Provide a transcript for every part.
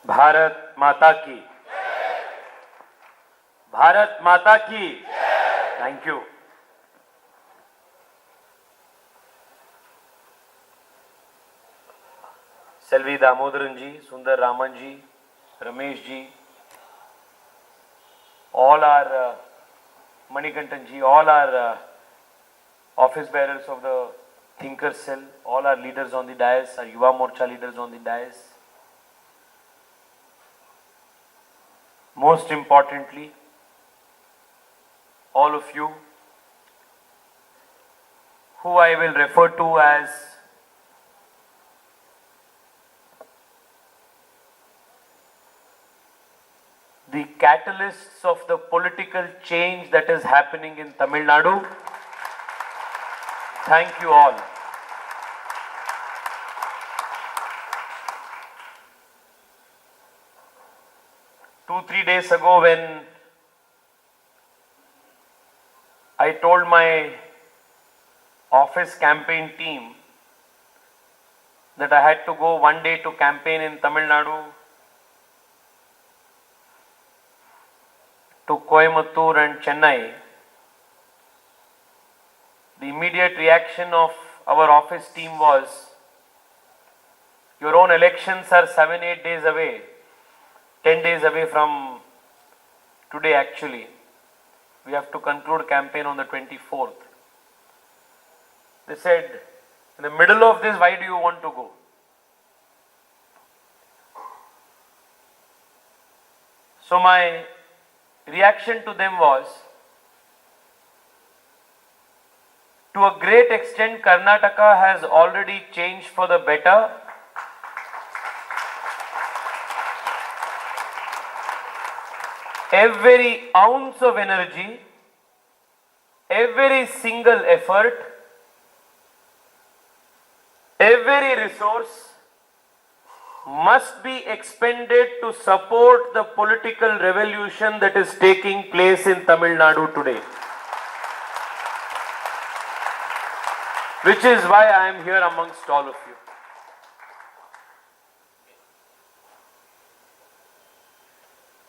भारत माता की, भारत माता की। Thank you. Selvi Damodaran ji, Sundar Raman ji, Ramesh ji, all our Manikantan ji, all our office bearers of the Thinkers Cell, all our leaders on the dais, our Yuva Morcha leaders on the dais. Most importantly, all of you who I will refer to as the catalysts of the political change that is happening in Tamil Nadu. Thank you all. Two, 3 days ago, when I told my office campaign team that I had to go one day to campaign in Tamil Nadu, to Coimbatore and Chennai, the immediate reaction of our office team was, your own elections are 7-8 days away, 10 days away from today actually. We have to conclude campaign on the 24th. They said, in the middle of this, why do you want to go? So my reaction to them was, to a great extent, Karnataka has already changed for the better. Every ounce of energy, every single effort, every resource must be expended to support the political revolution that is taking place in Tamil Nadu today. Which is why I am here amongst all of you.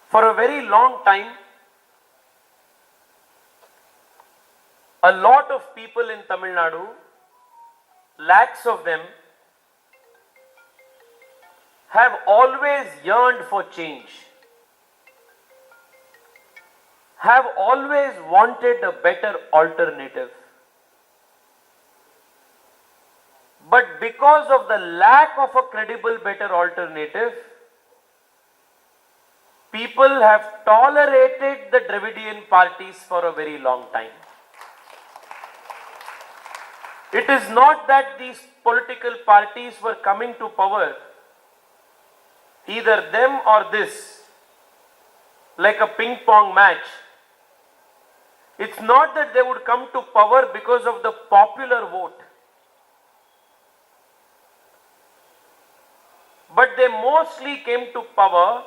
For a very long time, a lot of people in Tamil Nadu, lakhs of them, have always yearned for change, have always wanted a better alternative. But because of the lack of a credible better alternative, people have tolerated the Dravidian parties for a very long time. It is not that these political parties were coming to power, either them or this, like a ping pong match. It's not that they would come to power because of the popular vote, but they mostly came to power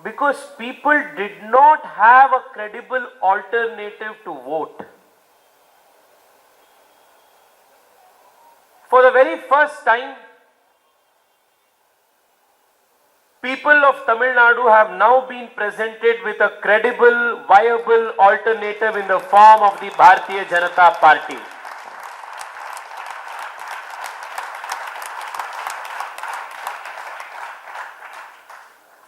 because people did not have a credible alternative to vote. For the very first time, people of Tamil Nadu have now been presented with a credible, viable alternative in the form of the Bharatiya Janata Party.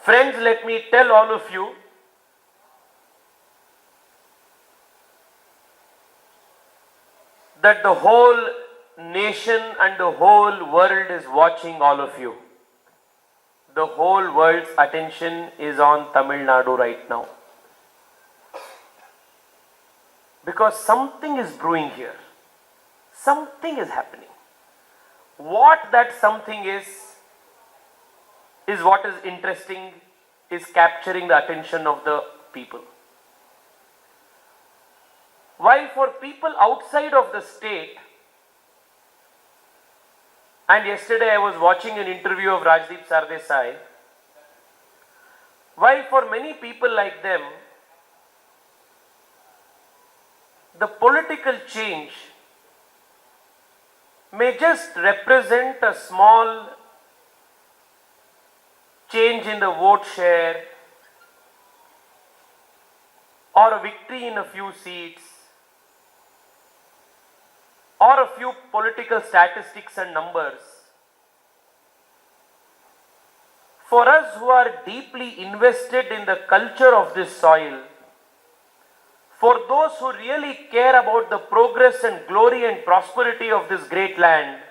Friends, let me tell all of you that the whole nation and the whole world is watching all of you. The whole world's attention is on Tamil Nadu right now. Because something is brewing here. Something is happening. What that something is what is interesting, is capturing the attention of the people. While for people outside of the state, and yesterday I was watching an interview of Rajdeep Sardesai, while for many people like them, the political change may just represent a small change in the vote share, or a victory in a few seats, or a few political statistics and numbers. For us who are deeply invested in the culture of this soil, for those who really care about the progress and glory and prosperity of this great land,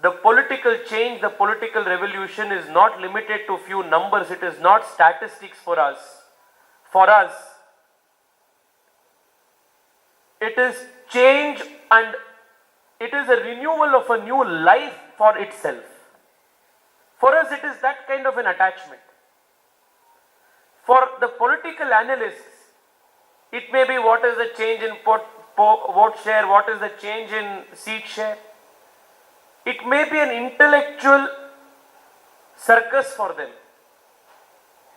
the political change, the political revolution is not limited to few numbers. It is not statistics for us. For us, it is change and it is a renewal of a new life for itself. For us, it is that kind of an attachment. For the political analysts, it may be what is the change in vote share, what is the change in seat share. It may be an intellectual circus for them.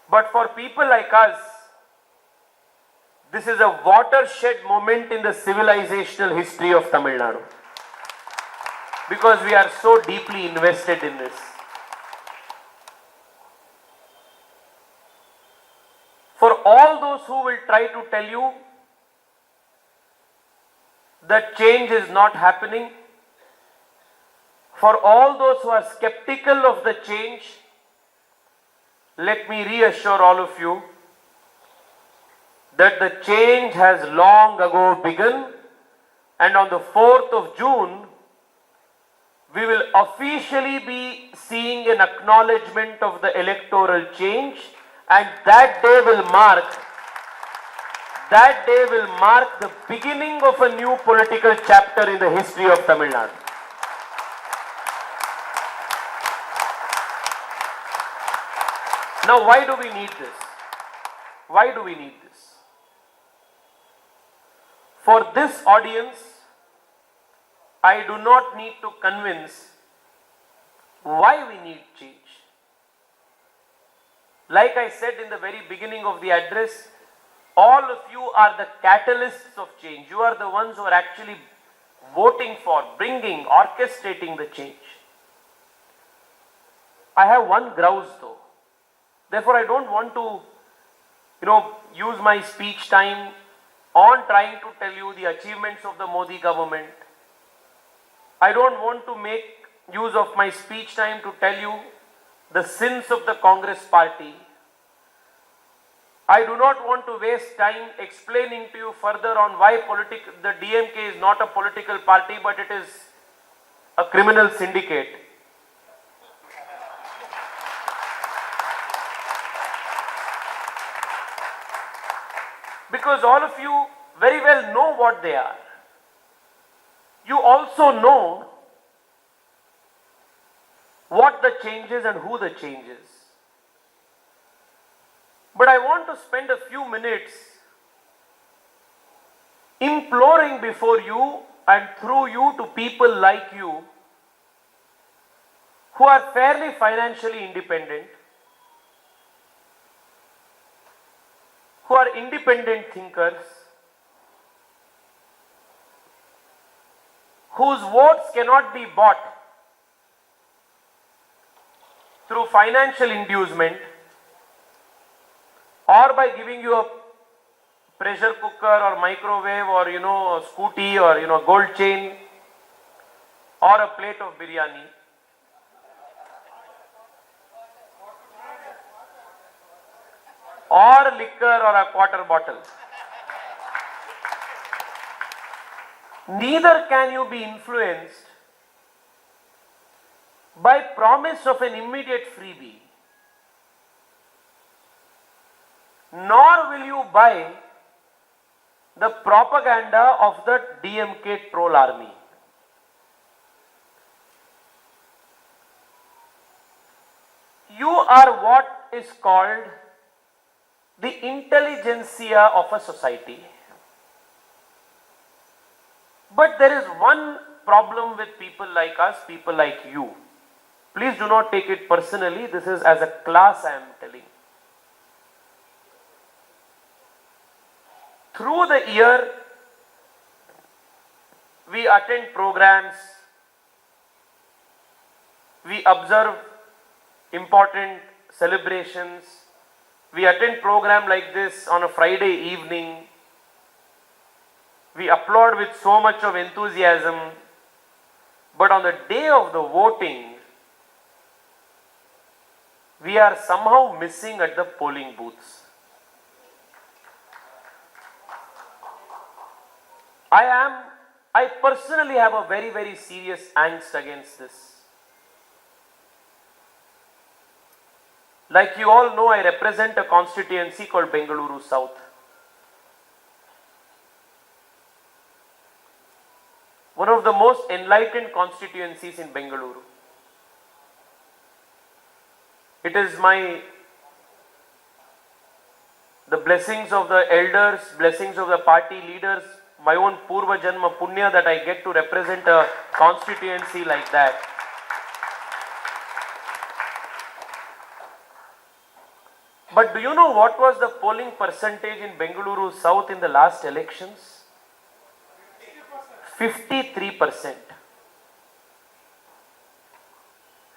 But for people like us, this is a watershed moment in the civilizational history of Tamil Nadu. Because we are so deeply invested in this. For all those who will try to tell you that change is not happening, for all those who are skeptical of the change, let me reassure all of you that the change has long ago begun, and on the 4th of June, we will officially be seeing an acknowledgement of the electoral change, and that day will mark the beginning of a new political chapter in the history of Tamil Nadu. Now, why do we need this? Why do we need this? For this audience, I do not need to convince why we need change. Like I said in the very beginning of the address, all of you are the catalysts of change. You are the ones who are actually voting for, bringing, orchestrating the change. I have one grouse though. Therefore, I don't want to, use my speech time on trying to tell you the achievements of the Modi government. I don't want to make use of my speech time to tell you the sins of the Congress party. I do not want to waste time explaining to you further on why the DMK is not a political party, but it is a criminal syndicate. Because all of you very well know what they are. You also know what the change is and who the change is. But I want to spend a few minutes imploring before you and through you to people like you who are fairly financially independent, who are independent thinkers, whose votes cannot be bought through financial inducement or by giving you a pressure cooker or microwave or a scooty or gold chain or a plate of biryani. Or liquor or a quarter bottle. Neither can you be influenced by promise of an immediate freebie, nor will you buy the propaganda of the DMK troll army. You are what is called the intelligentsia of a society. But there is one problem with people like us, people like you. Please do not take it personally. This is as a class I am telling. Through the year, we attend programs, we observe important celebrations. We attend program like this on a Friday evening. We applaud with so much of enthusiasm. But on the day of the voting, we are somehow missing at the polling booths. I personally have a very, very serious angst against this. Like you all know, I represent a constituency called Bengaluru South. One of the most enlightened constituencies in Bengaluru. It is the blessings of the elders, blessings of the party leaders, my own Purva Janma Punya that I get to represent a constituency like that. But do you know what was the polling percentage in Bengaluru South in the last elections? 53%.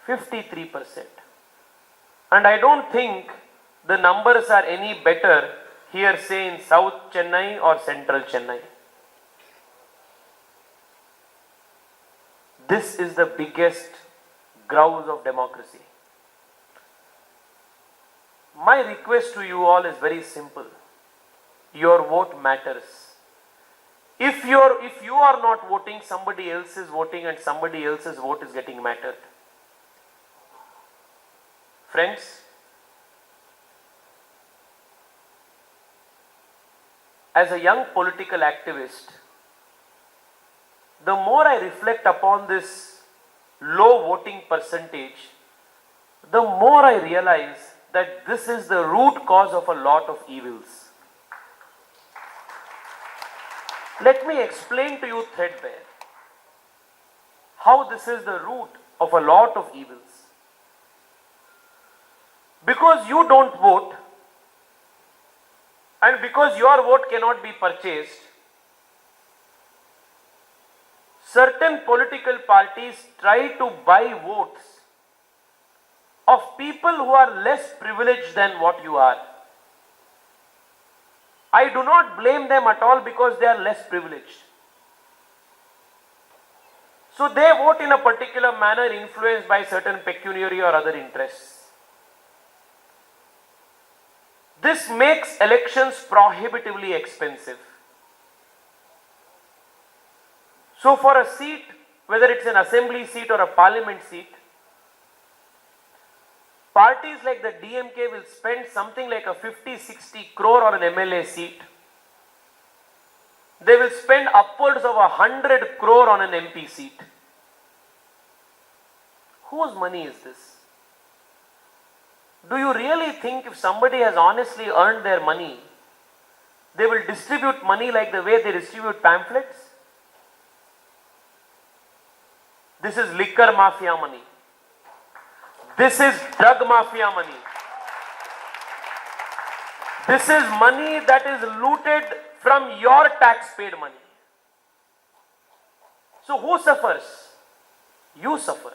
53%. And I don't think the numbers are any better here, say in South Chennai or Central Chennai. This is the biggest grouse of democracy. My request to you all is very simple. Your vote matters. If you are not voting, somebody else is voting and somebody else's vote is getting mattered. Friends, as a young political activist, the more I reflect upon this low voting percentage, the more I realize that this is the root cause of a lot of evils. Let me explain to you threadbare how this is the root of a lot of evils. Because you don't vote and because your vote cannot be purchased, certain political parties try to buy votes of people who are less privileged than what you are. I do not blame them at all because they are less privileged. So they vote in a particular manner influenced by certain pecuniary or other interests. This makes elections prohibitively expensive. So for a seat, whether it's an assembly seat or a parliament seat, parties like the DMK will spend something like a 50-60 crore on an MLA seat. They will spend upwards of 100 crore on an MP seat. Whose money is this? Do you really think if somebody has honestly earned their money, they will distribute money like the way they distribute pamphlets? This is liquor mafia money. This is drug mafia money. This is money that is looted from your tax-paid money. So who suffers? You suffer.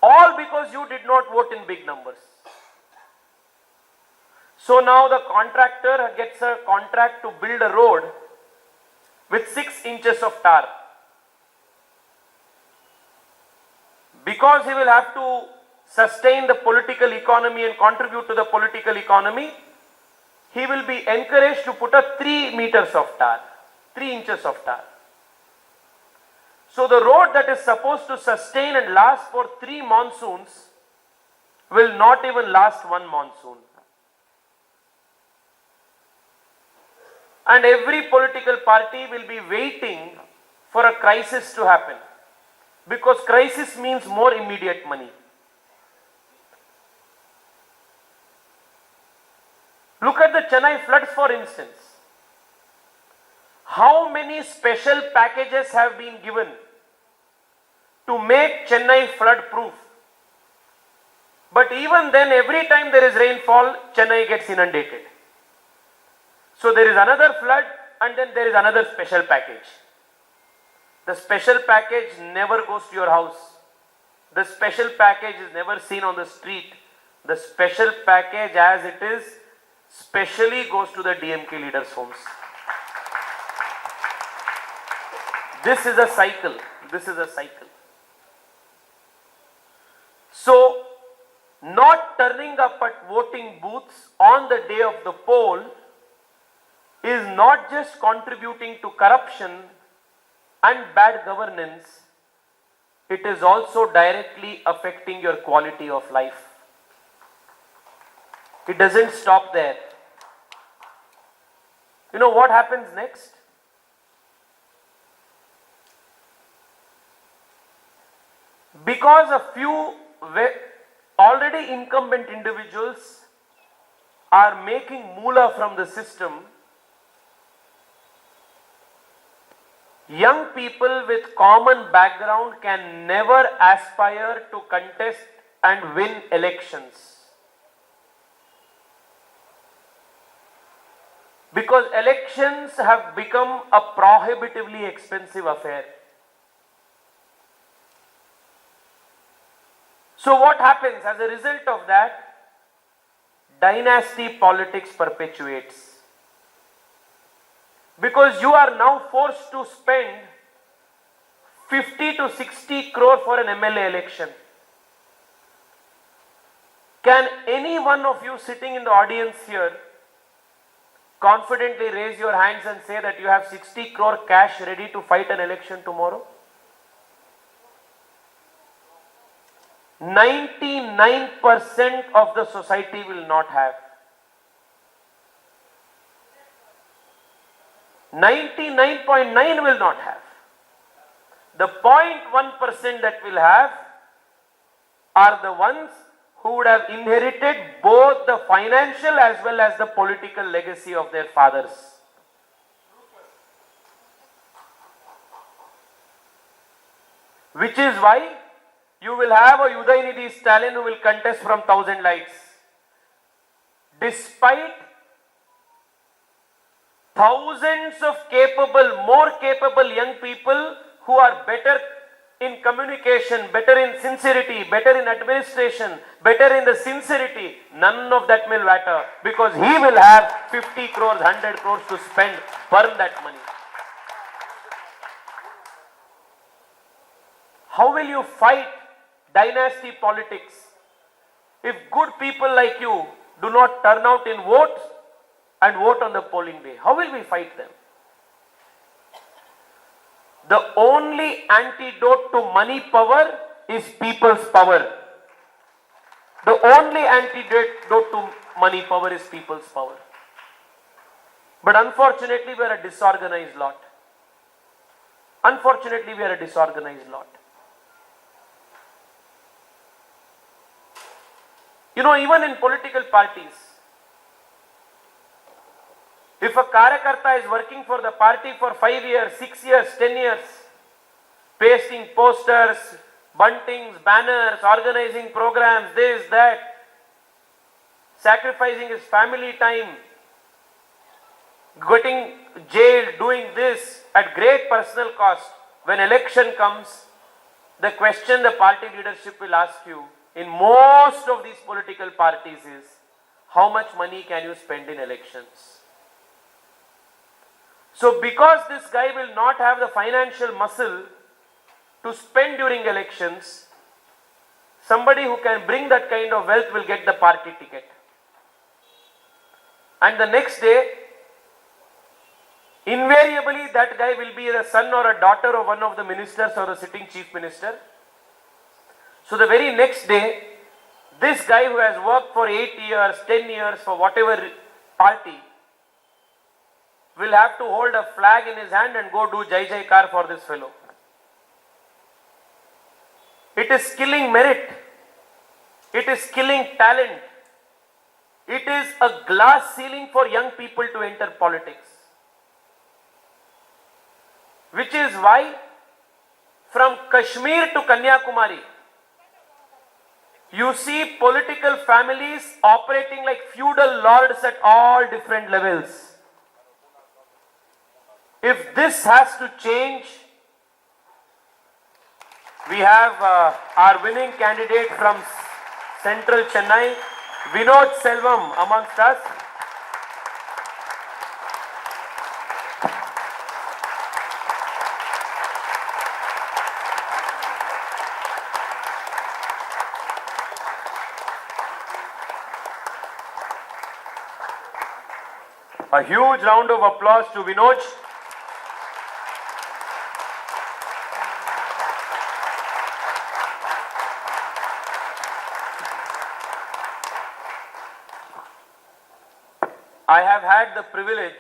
All because you did not vote in big numbers. So now the contractor gets a contract to build a road with 6 inches of tar. Because he will have to sustain the political economy and contribute to the political economy, he will be encouraged to put a 3 meters of tar, 3 inches of tar. So the road that is supposed to sustain and last for 3 monsoons will not even last 1 monsoon. And every political party will be waiting for a crisis to happen. Because crisis means more immediate money. Look at the Chennai floods, for instance. How many special packages have been given to make Chennai flood proof? But even then, every time there is rainfall, Chennai gets inundated. So there is another flood and then there is another special package. The special package never goes to your house. The special package is never seen on the street. The special package as it is specially goes to the DMK leaders' homes. This is a cycle. This is a cycle. So, not turning up at voting booths on the day of the poll is not just contributing to corruption and bad governance, it is also directly affecting your quality of life. It doesn't stop there. You know what happens next? Because a few already incumbent individuals are making moolah from the system, young people with common background can never aspire to contest and win elections. Because elections have become a prohibitively expensive affair. So what happens as a result of that? Dynasty politics perpetuates. Because you are now forced to spend 50 to 60 crore for an MLA election. Can any one of you sitting in the audience here confidently raise your hands and say that you have 60 crore cash ready to fight an election tomorrow? 99% of the society will not have. 99.9 will not have. The 0.1% that will have are the ones who would have inherited both the financial as well as the political legacy of their fathers. Which is why you will have a Udaynidhi Stalin who will contest from 1,000 lights. Despite thousands of more capable young people who are better in communication, better in sincerity, better in administration, better in the sincerity, none of that will matter because he will have 50 crores, 100 crores to spend, burn that money. How will you fight dynasty politics if good people like you do not turn out in votes and vote on the polling day? How will we fight them? The only antidote to money power is people's power. The only antidote to money power is people's power. But unfortunately, we are a disorganized lot. Unfortunately, we are a disorganized lot. You know, even in political parties, if a Karyakarta is working for the party for 5 years, 6 years, 10 years, pasting posters, buntings, banners, organizing programs, this, that, sacrificing his family time, getting jailed, doing this at great personal cost, when election comes, the question the party leadership will ask you in most of these political parties is, how much money can you spend in elections? So because this guy will not have the financial muscle to spend during elections, somebody who can bring that kind of wealth will get the party ticket. And the next day, invariably that guy will be the son or a daughter of one of the ministers or the sitting chief minister. So the very next day, this guy who has worked for 8 years, 10 years for whatever party will have to hold a flag in his hand and go do Jai Jaikar for this fellow. It is killing merit. It is killing talent. It is a glass ceiling for young people to enter politics. Which is why from Kashmir to Kanyakumari, you see political families operating like feudal lords at all different levels. If this has to change, We have our winning candidate from Central Chennai, Vinod Selvam, amongst us. A huge round of applause to Vinod. I have had the privilege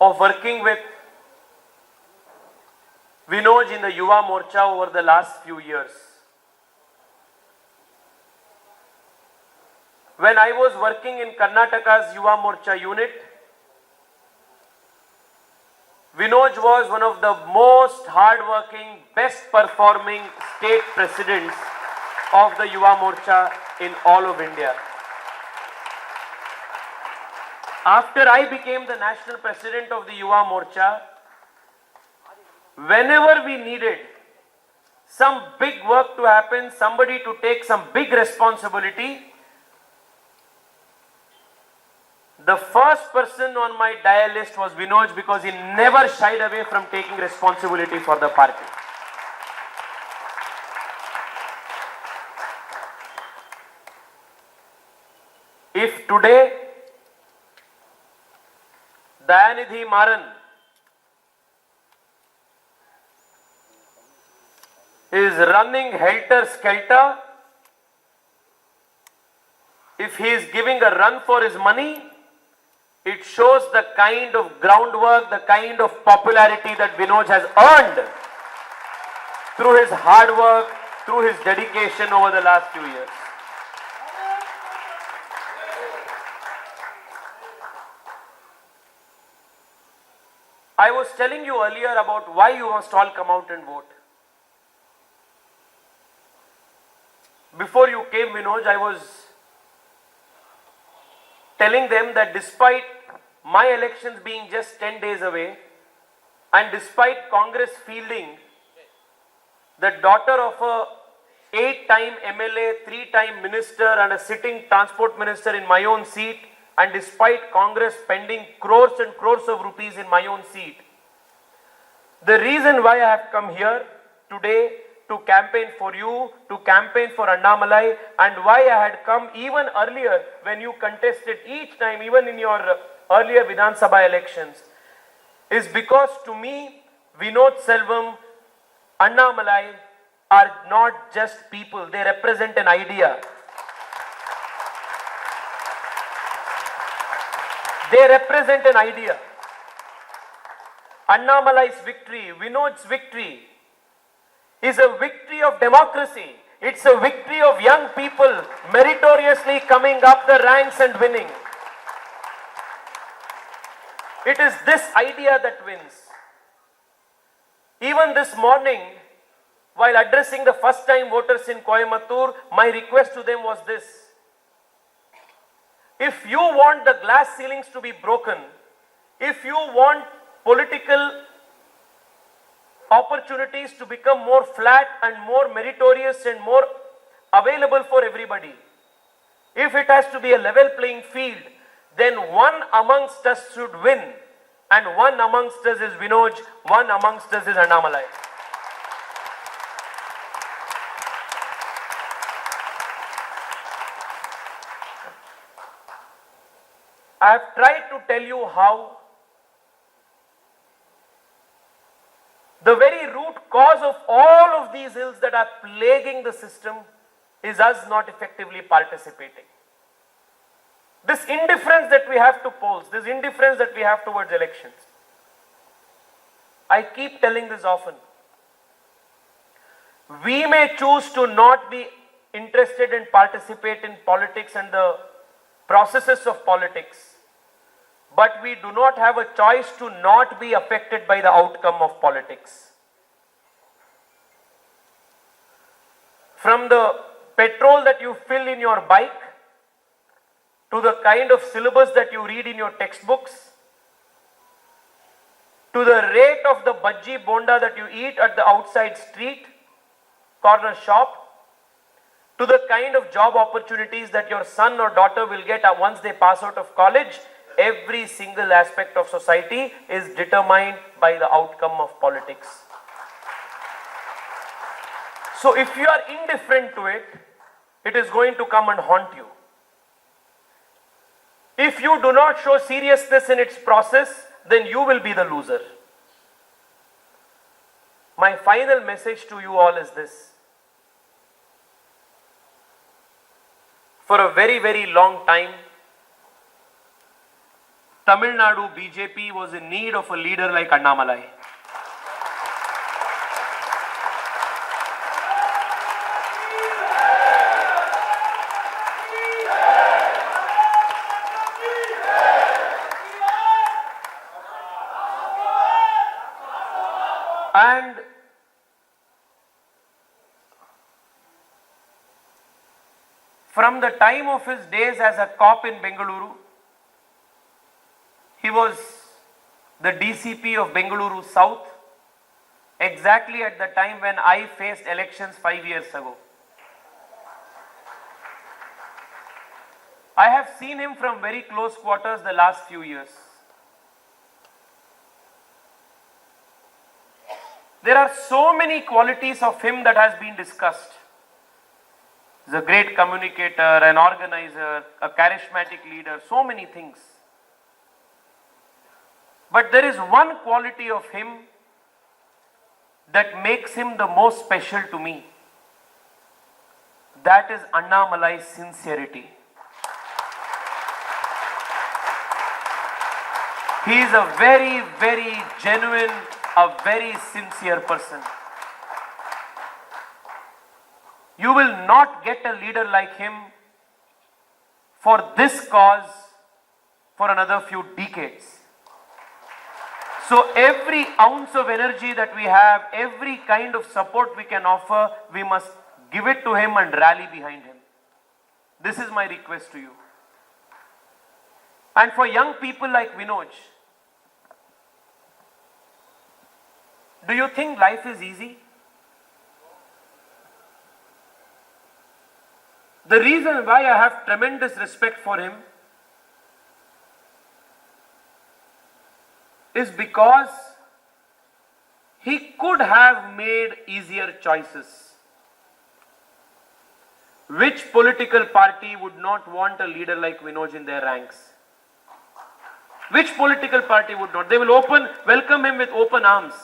of working with Vinod in the Yuva Morcha over the last few years. When I was working in Karnataka's Yuva Morcha unit, Vinod was one of the most hard-working, best-performing state presidents of the Yuva Morcha in all of India. After I became the national president of the Yuva Morcha, whenever we needed some big work to happen, somebody to take some big responsibility, the first person on my dial list was Vinod, because he never shied away from taking responsibility for the party. If today Dayanidhi Maran is running helter-skelter, if he is giving a run for his money, it shows the kind of groundwork, the kind of popularity that Vinod has earned through his hard work, through his dedication over the last few years. I was telling you earlier about why you must all come out and vote. Before you came, Vinod, I was telling them that despite my elections being just 10 days away, and despite Congress fielding the daughter of a 8-time MLA, 3-time minister and a sitting transport minister in my own seat, and despite Congress spending crores and crores of rupees in my own seat, the reason why I have come here today to campaign for you, to campaign for Annamalai, and why I had come even earlier when you contested each time, even in your earlier Vidhan Sabha elections, is because to me, Vinod Selvam, Annamalai are not just people, they represent an idea. They represent an idea. Annamalai's victory, Vinod's victory, is a victory of democracy. It's a victory of young people meritoriously coming up the ranks and winning. It is this idea that wins. Even this morning, while addressing the first-time voters in Coimbatore, my request to them was this: if you want the glass ceilings to be broken, if you want political opportunities to become more flat and more meritorious and more available for everybody, if it has to be a level playing field, then one amongst us should win, and one amongst us is Vinod, one amongst us is Annamalai. I have tried to tell you how the very root cause of all of these ills that are plaguing the system is us not effectively participating. This indifference that we have to polls, this indifference that we have towards elections. I keep telling this often. We may choose to not be interested and participate in politics and the processes of politics, but we do not have a choice to not be affected by the outcome of politics. From the petrol that you fill in your bike, to the kind of syllabus that you read in your textbooks, to the rate of the bhaji bonda that you eat at the outside street, corner shop, to the kind of job opportunities that your son or daughter will get once they pass out of college, every single aspect of society is determined by the outcome of politics. So if you are indifferent to it, it is going to come and haunt you. If you do not show seriousness in its process, then you will be the loser. My final message to you all is this. For a very, very long time, Tamil Nadu BJP was in need of a leader like Annamalai. And from the time of his days as a cop in Bengaluru, he was the DCP of Bengaluru South, exactly at the time when I faced elections 5 years ago. I have seen him from very close quarters the last few years. There are so many qualities of him that has been discussed. He's a great communicator, an organizer, a charismatic leader, so many things. But there is one quality of him that makes him the most special to me. That is Annamalai's sincerity. He is a very, very genuine, a very sincere person. You will not get a leader like him for this cause for another few decades. So every ounce of energy that we have, every kind of support we can offer, we must give it to him and rally behind him. This is my request to you. And for young people like Vinoj, do you think life is easy? The reason why I have tremendous respect for him is because he could have made easier choices. Which political party would not want a leader like Vinoj in their ranks? Which political party would not? They will welcome him with open arms.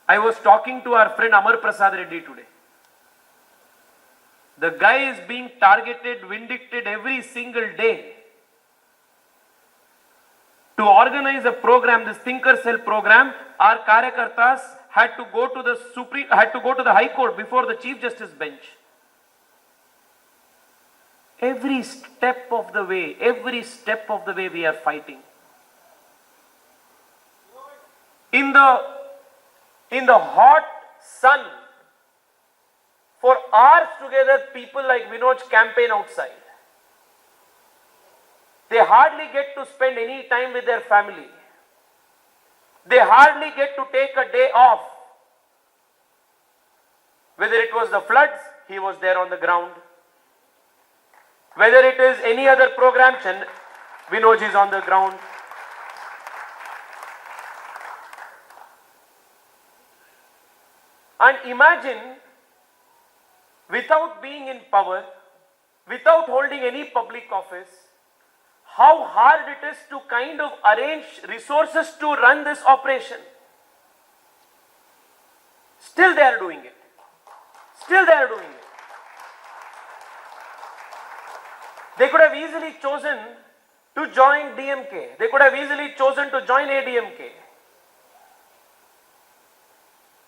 I was talking to our friend Amar Prasad Reddy today. The guy is being targeted, vindicted every single day. To organize a program, this Thinker Cell program, our Karyakartas had to go to the High Court before the Chief Justice bench. Every step of the way we are fighting. In the hot sun, for hours together, people like Vinoj campaign outside. They hardly get to spend any time with their family. They hardly get to take a day off. Whether it was the floods, he was there on the ground. Whether it is any other program, Vinoj is on the ground. And imagine, without being in power, without holding any public office, how hard it is to kind of arrange resources to run this operation. Still they are doing it. They could have easily chosen to join DMK. They could have easily chosen to join ADMK.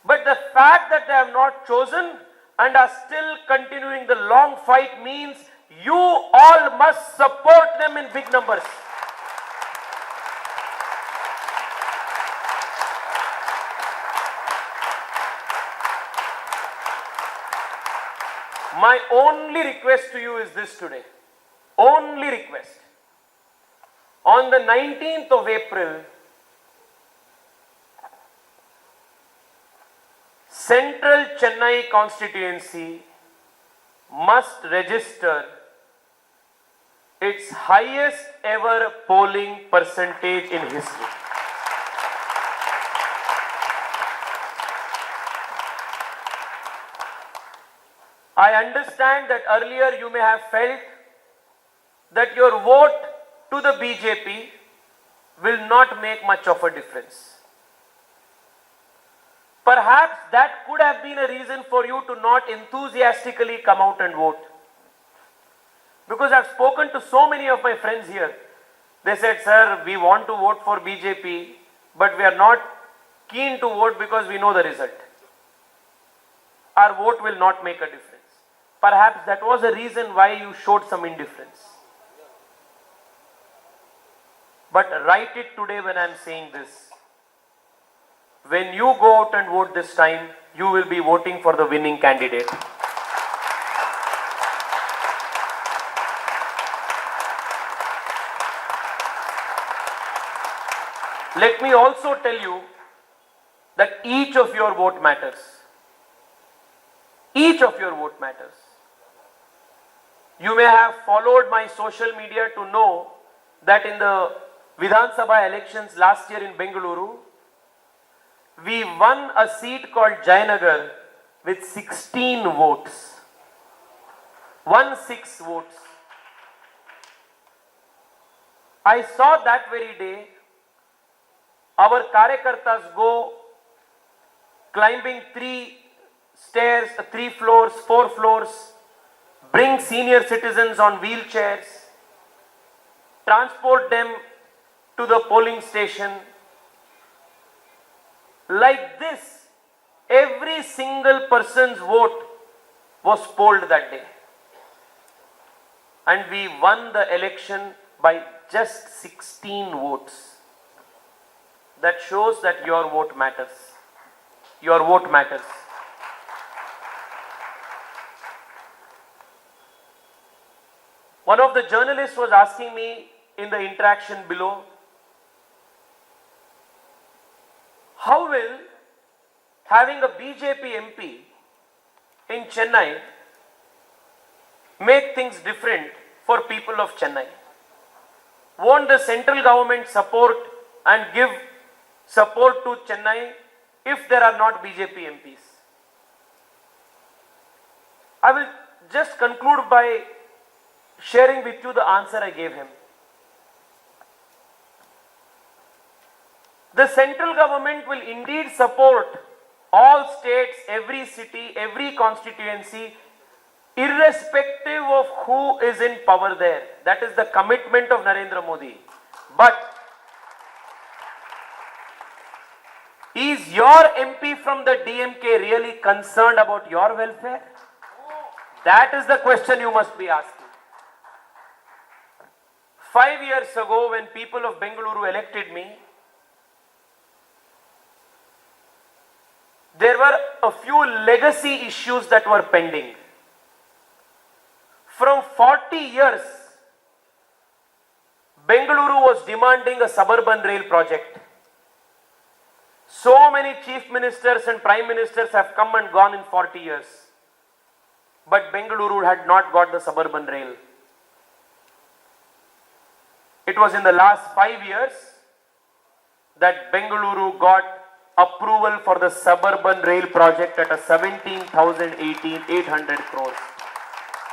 But the fact that they have not chosen and are still continuing the long fight means you all must support them in big numbers. My only request to you is this today. Only request. On the 19th of April, Central Chennai constituency must register its highest ever polling percentage in history. I understand that earlier you may have felt that your vote to the BJP will not make much of a difference. Perhaps that could have been a reason for you to not enthusiastically come out and vote. Because I've spoken to so many of my friends here. They said, sir, we want to vote for BJP, but we are not keen to vote because we know the result. Our vote will not make a difference. Perhaps that was a reason why you showed some indifference. But write it today when I am saying this. When you go out and vote this time, you will be voting for the winning candidate. Let me also tell you that each of your vote matters. Each of your vote matters. You may have followed my social media to know that in the Vidhan Sabha elections last year in Bengaluru, we won a seat called Jayanagar with 16 votes. 16 votes. I saw that very day our Karyakartas go climbing 3 stairs, 3 floors, 4 floors, bring senior citizens on wheelchairs, transport them to the polling station. Like this, every single person's vote was polled that day. And we won the election by just 16 votes. That shows that your vote matters. Your vote matters. One of the journalists was asking me in the interaction below, how will having a BJP MP in Chennai make things different for people of Chennai? Won't the central government support and give support to Chennai if there are not BJP MPs? I will just conclude by sharing with you the answer I gave him. The central government will indeed support all states, every city, every constituency, irrespective of who is in power there. That is the commitment of Narendra Modi. But is your MP from the DMK really concerned about your welfare? That is the question you must be asking. 5 years ago, when people of Bengaluru elected me, there were a few legacy issues that were pending. From 40 years, Bengaluru was demanding a suburban rail project. So many chief ministers and prime ministers have come and gone in 40 years. But Bengaluru had not got the suburban rail. It was in the last 5 years that Bengaluru got approval for the suburban rail project at a 17,800 crores.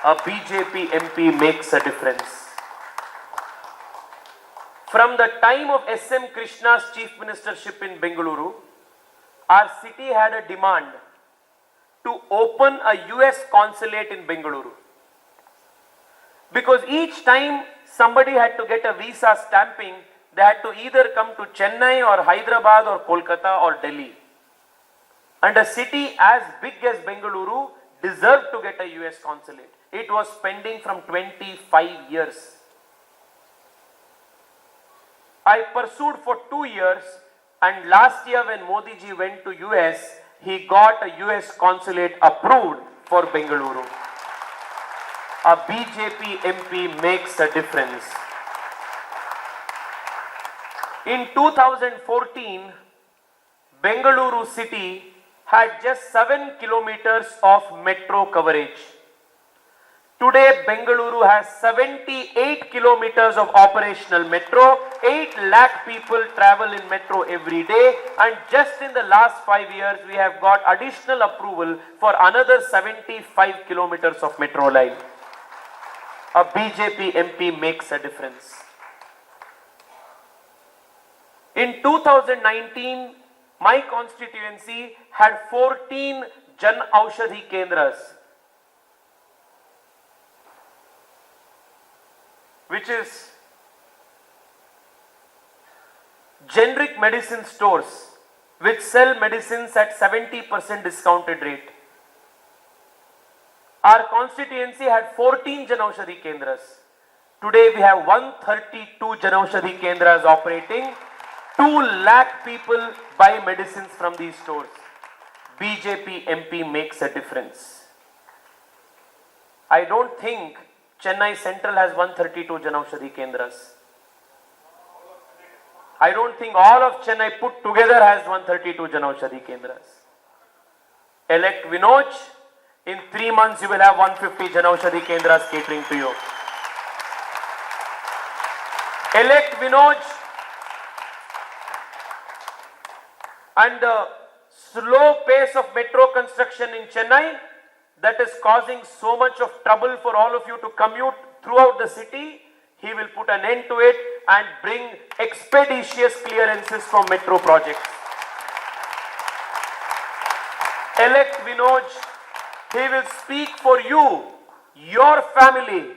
A BJP MP makes a difference. From the time of SM Krishna's chief ministership in Bengaluru, our city had a demand to open a US consulate in Bengaluru. Because each time somebody had to get a visa stamping, they had to either come to Chennai or Hyderabad or Kolkata or Delhi. And a city as big as Bengaluru deserved to get a US consulate. It was pending from 25 years. I pursued for 2 years, and last year when Modi ji went to US, he got a US consulate approved for Bengaluru. A BJP MP makes a difference. In 2014, Bengaluru city had just 7 kilometers of metro coverage. Today, Bengaluru has 78 kilometers of operational metro. 8 lakh people travel in metro every day. And just in the last 5 years, we have got additional approval for another 75 kilometers of metro line. A BJP MP makes a difference. In 2019, my constituency had 14 Jan Aushadhi Kendras, which is generic medicine stores which sell medicines at 70% discounted rate. Our constituency had 14 Jan Aushadhi Kendras. Today we have 132 Jan Aushadhi Kendras operating. 2 lakh people buy medicines from these stores. BJP MP makes a difference. I don't think Chennai Central has 132 Jan Aushadhi Kendras. I don't think all of Chennai put together has 132 Jan Aushadhi Kendras. Elect Vinoj, in 3 months you will have 150 Jan Aushadhi Kendras catering to you. Elect Vinoj, and the slow pace of metro construction in Chennai that is causing so much of trouble for all of you to commute throughout the city, he will put an end to it and bring expeditious clearances for metro projects. Elect Vinoj, he will speak for you, your family,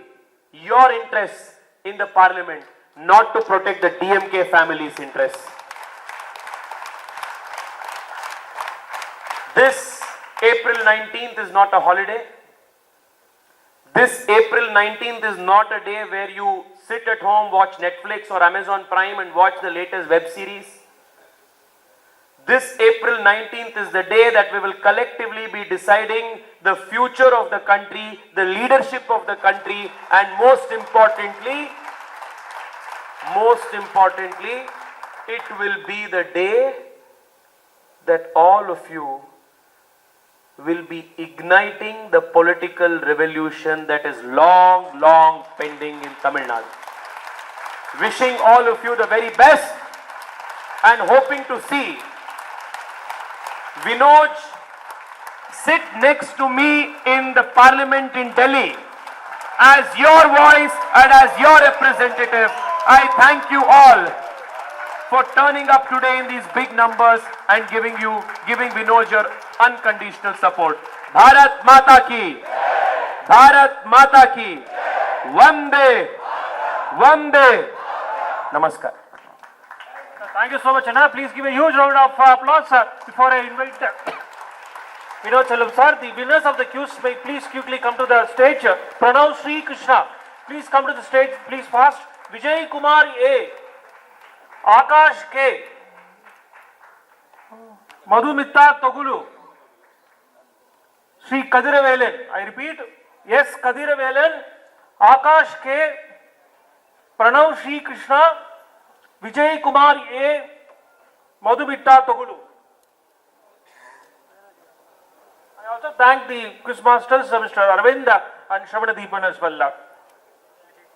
your interests in the parliament, not to protect the DMK family's interests. This April 19th is not a holiday. This April 19th is not a day where you sit at home, watch Netflix or Amazon Prime and watch the latest web series. This April 19th is the day that we will collectively be deciding the future of the country, the leadership of the country, and most importantly, it will be the day that all of you will be igniting the political revolution that is long pending in Tamil Nadu. Wishing all of you the very best and hoping to see Vinoj sit next to me in the parliament in Delhi as your voice and as your representative. I thank you all for turning up today in these big numbers and giving Vinoj your unconditional support. Bharat Mata Ki! Bharat Mata Ki! Vande! Vande! Namaskar. Thank you so much, Anna. Please give a huge round of applause before I invite Vinod Chellam sir. The winners of the queues may please quickly come to the stage. Pranav Sri Krishna, please come to the stage, please fast. Vijay Kumar A. Akash K. Madhumita Togulu. Sri Kadiravalan. I repeat. Yes, Kadiravalan. Akash K. Pranav Sri Krishna. Vijay Kumar A. Madhumita Togulu. I also thank the quiz masters, Mr. Arvind and Shravanadeepan as well.